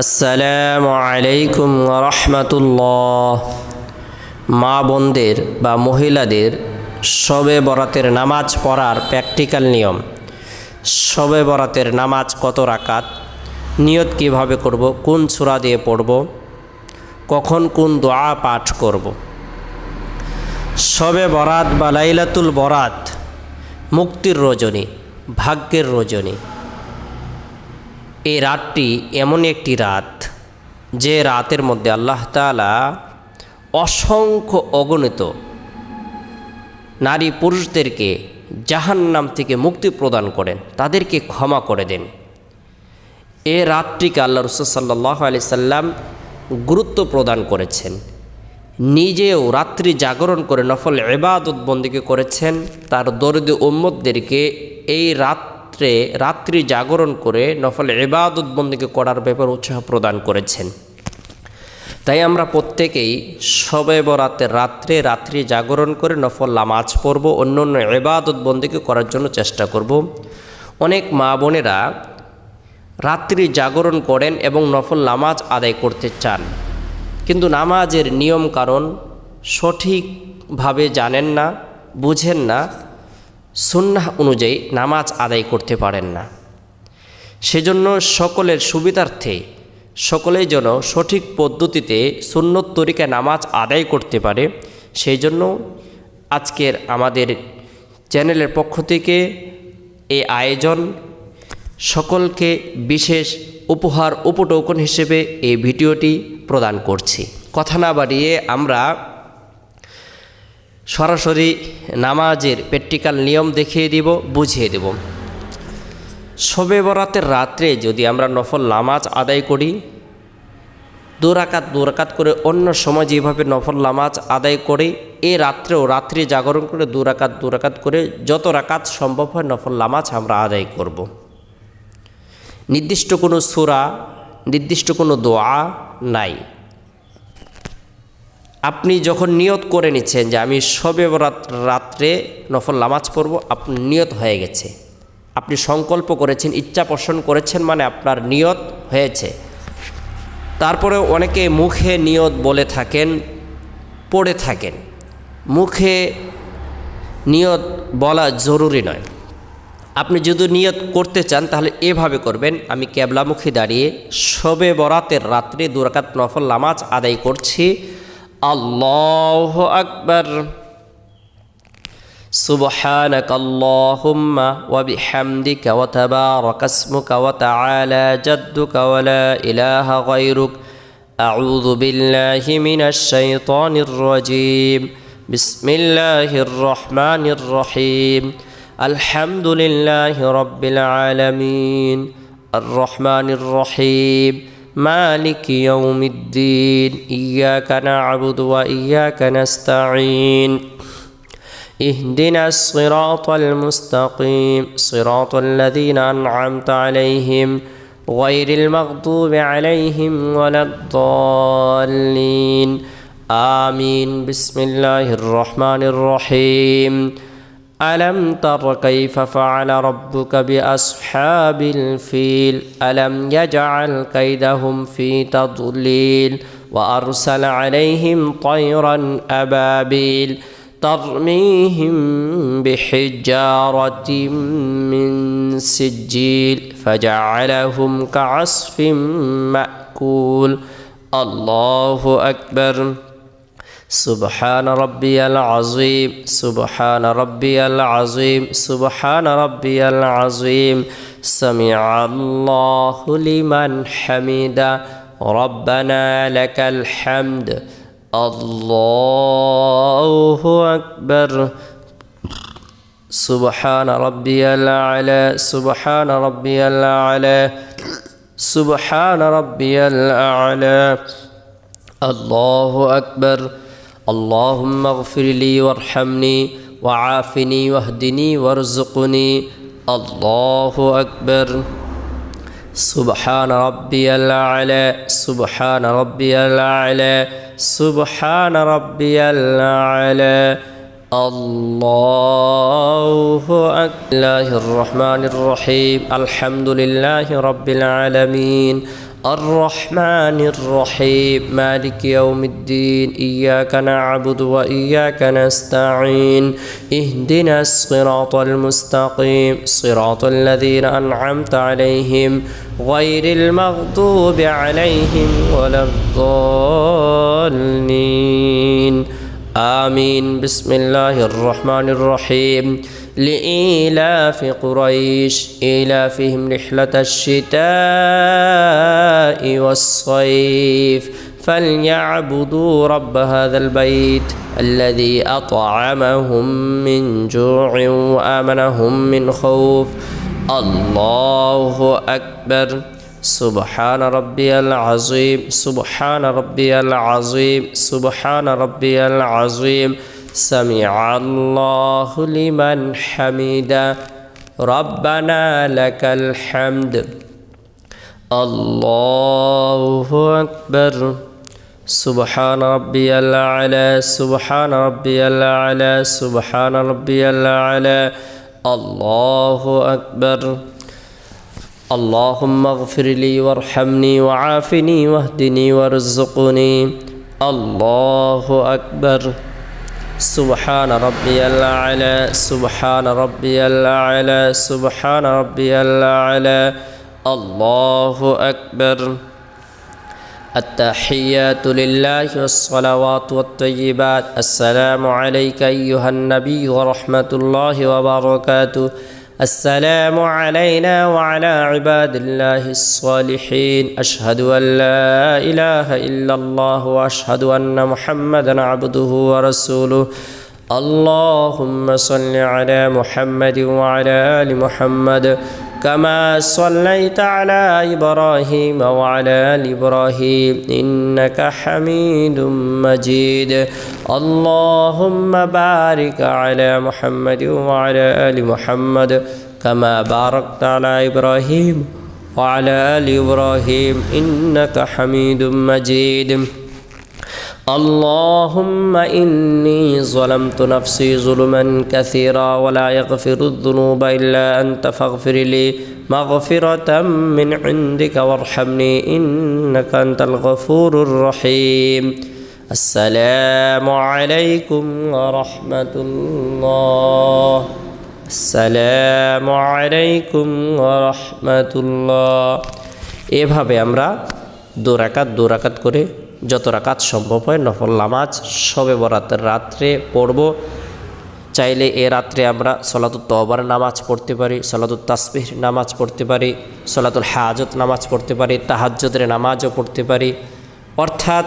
আসসালামু আলাইকুম রহমতুল্লাহ। মা বোনদের বা মহিলাদের শবে বরাতের নামাজ পড়ার প্র্যাকটিক্যাল নিয়ম। শবে বরাতের নামাজ কত রাকাত, নিয়ত কিভাবে করব, কোন সূরা দিয়ে পড়ব, কখন কোন দোয়া পাঠ করব। শবে বরাত বা লাইলাতুল বরাত মুক্তির রজনী, ভাগ্যের রজনী। এই রাতটি এমন একটি রাত যে রাতের মধ্যে আল্লাহ তাআলা অসংখ্য অগণিত নারী পুরুষদেরকে জাহান্নাম থেকে মুক্তি প্রদান করেন, তাদেরকে ক্ষমা করে দেন। এ রাতটিকে আল্লাহ রাসূল সাল্লাল্লাহু আলাইহি সাল্লাম গুরুত্ব প্রদান করেছেন। নিজেও রাত্রি জাগরণ করে নফল ইবাদত বন্দেগী করেছেন। তার দরিদ্র উম্মতদেরকে এই রাত্রি জাগরণ করে নফল ইবাদত বন্দেগী করার ব্যাপারে উৎসাহ প্রদান করেছেন। তাই আমরা প্রত্যেকেই শবে বরাতের রাত্রি জাগরণ করে নফল নামাজ পড়ব, অন্য অন্য ইবাদত বন্দেগী করার জন্য চেষ্টা করব। অনেক মা বোনেরা রাত্রি জাগরণ করেন এবং নফল নামাজ আদায় করতে চান, কিন্তু নামাজের নিয়ম কারণ সঠিকভাবে জানেন না, বুঝেন না, সুন্নাহ অনুযায়ী নামাজ আদায় করতে পারেন না। সেজন্য সকলের সুবিধার্থে সকলেই যেন সঠিক পদ্ধতিতে সুন্নত তরিকায় নামাজ আদায় করতে পারে, সেই জন্য আজকের আমাদের চ্যানেলের পক্ষ থেকে এই আয়োজন। সকলকে বিশেষ উপহার উপটোকন হিসেবে এই ভিডিওটি প্রদান করছি। কথা না বাড়িয়ে আমরা সরাসরি নামাজের প্র্যাকটিক্যাল নিয়ম দেখিয়ে দিব, বুঝিয়ে দেব। শবে বরাতের রাত্রে যদি আমরা নফল নামাজ আদায় করি, দু রাকাত করে অন্য সময় যেভাবে নফল নামাজ আদায় করি, এই রাত্রেও রাত্রি জাগরণ করে দু রাকাত করে যত রাকাত সম্ভব হয় নফল নামাজ আমরা আদায় করব। নির্দিষ্ট কোনো সূরা, নির্দিষ্ট কোনো দোয়া নাই। আপনি যখন নিয়ত করে নিচ্ছেন যে আমি শবে বরাত রাত্রে নফল নামাজ পড়ব, আপনার নিয়ত হয়ে গেছে। আপনি সংকল্প করেছেন, ইচ্ছা পোষণ করেছেন, মানে আপনার নিয়ত হয়েছে। তারপরে অনেকে মুখে নিয়ত বলে থাকেন, পড়ে থাকেন। মুখে নিয়ত বলা জরুরি নয়। আপনি যদি নিয়ত করতে চান তাহলে এভাবে করবেন, আমি কিবলামুখী দাঁড়িয়ে শবে বরাতের রাত্রে 2 রাকাত নফল নামাজ আদায় করছি। আল্লাহু আকবার, সুবহানাকাল্লাহুম্মা ওয়া বিহামদিকা ওয়া তাবারাকা ইসমুকা ওয়া তাআলা জাদ্দুকা ওয়া লা ইলাহা গায়রুক, আউযু বিল্লাহি মিনাশ শাইতানির রাজীম, বিসমিল্লাহির রহমানির রহিম, আলহামদুলিল্লাহি রাব্বিল আলামিন, আর রহমানির রহিম, মালিকি ইয়াউমিদ্দিন, ইয়্যাকা না'বুদু ওয়া ইয়্যাকা নাস্তাঈন, ইহদিনাস সিরাতাল মুস্তাকিম, সিরাতাল লাযীনা আন'আমতা আলাইহিম গায়রিল মাগদুবি আলাইহিম ওয়ালাদ-দাল্লিন, আমিন। বিসমিল্লাহির রহমানির রহিম। ألم تر كيف فعل ربك بأصحاب الفيل ألم يجعل كيدهم في تضليل وأرسل عليهم طيرا أبابيل ترميهم بحجارة من سجيل فجعلهم كعصف مأكول. الله أكبر. سبحان ربي العظيم، سبحان ربي العظيم، سبحان ربي العظيم، سمع الله لمن حمده، ربنا لك الحمد، الله أكبر. سبحان ربي الأعلى، سبحان ربي الأعلى، سبحان ربي الأعلى، الله أكبر. اللهم اغفر لي وارحمني وعافني واهدني وارزقني، الله أكبر. سبحان ربي الأعلى، سبحان ربي الأعلى، سبحان ربي الأعلى، الله أكبر. الله الرحمن الرحيم. الحمد لله رب العالمين. الرحمن الرحيم مالك يوم الدين إياك نعبد وإياك نستعين اهدنا الصراط المستقيم صراط الذين أنعمت عليهم غير المغضوب عليهم ولا الضالين آمين بسم الله الرحمن الرحيم لإيلاف قريش إيلافهم رحلة الشتاء والصيف فليعبدوا رب هذا البيت الذي أطعمهم من جوع وآمنهم من خوف الله أكبر سبحان ربي العظيم سبحان ربي العظيم سبحان ربي العظيم سمع الله لمن حمده ربنا لك الحمد الله أكبر سبحان ربي الأعلى سبحان ربي الأعلى سبحان ربي الأعلى الله أكبر اللهم اغفر لي وارحمني وعافني واهدني وارزقني الله أكبر سبحان ربي الأعلى سبحان ربي الأعلى سبحان ربي الأعلى الله أكبر التحيات لله والصلوات والطيبات السلام عليك أيها النبي ورحمة الله وبركاته السلام علينا وعلى عباد الله الصالحين أشهد أن لا إله إلا الله وأشهد أن محمدا عبده ورسوله اللهم صل على محمد وعلى آل محمد كما صليت على إبراهيم وعلى آل إبراهيم إنك حميد مجيد اللهم بارك على محمد وعلى آل محمد كما باركت على إبراهيم وعلى آل إبراهيم إنك حميد مجيد اللهم إني ظلمت نفسي ظلما كثيرا ولا يغفر الذنوب إلا أنت فاغفر لي مغفرة من عندك وارحمني إنك أنت الغفور الرحيم السلام عليكم ورحمة الله السلام عليكم ورحمة الله এভাবে আমরা দু রাকাত করে যত রাকাত সম্ভব হয় নফল নামাজ শবে বরাতের রাত্রে পড়ব। চাইলে এ রাত্রে আমরা সলাতুত তওবার নামাজ পড়তে পারি, সলাতুত তাসবিহ নামাজ পড়তে পারি, সলাতুল হাজত নামাজ পড়তে পারি, তাহাজ্জুদের নামাজও পড়তে পারি। অর্থাৎ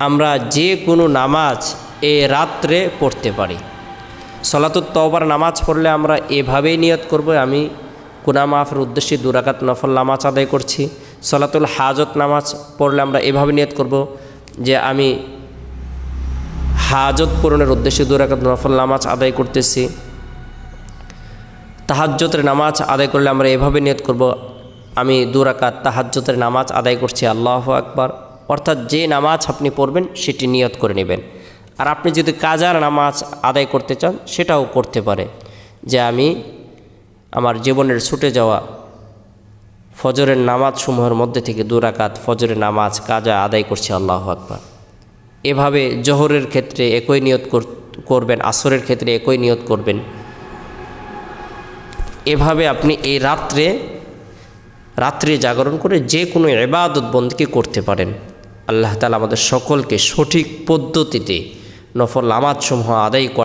আমরা যে কোনো নামাজ এ রাত্রে পড়তে পারি। সলাতুত তওবার নামাজ পড়লে আমরা এভাবেই নিয়ত করব, আমি গুনাহ মাফের উদ্দেশ্যে 2 রাকাত নফল নামাজ আদায় করছি। সলাতুল হাজত নামাজ পড়লে আমরা এভাবে নিয়ত করব যে আমি হাজত পূরণের উদ্দেশ্যে 2 রাকাত নফল নামাজ আদায় করতেছি। তাহাজ্জুদের নামাজ আদায় করলে আমরা এভাবে নিয়ত করব আমি 2 রাকাত তাহাজ্জুদের নামাজ আদায় করছি, আল্লাহু আকবার। অর্থাৎ যে নামাজ আপনি পড়বেন সেটি নিয়ত করে নেবেন। আর আপনি যদি কাজার নামাজ আদায় করতে চান সেটাও করতে পারে, যে আমি আমার জীবনের ছুটে যাওয়া ফজরের নামাজ সমূহের মধ্যে থেকে 2 রাকাত ফজরের নামাজ কাজা আদায় করছি, আল্লাহু আকবার। এভাবে জোহরের ক্ষেত্রে একই নিয়ত করবেন, আসরের ক্ষেত্রে একই নিয়ত করবেন। এভাবে আপনি এই রাত্রে জাগরণ করে যে কোনো ইবাদত বন্দেগী করতে পারেন। আল্লাহ তাআলা আমাদের সকলকে সঠিক পদ্ধতিতে নফল নামাজ সমূহ আদায়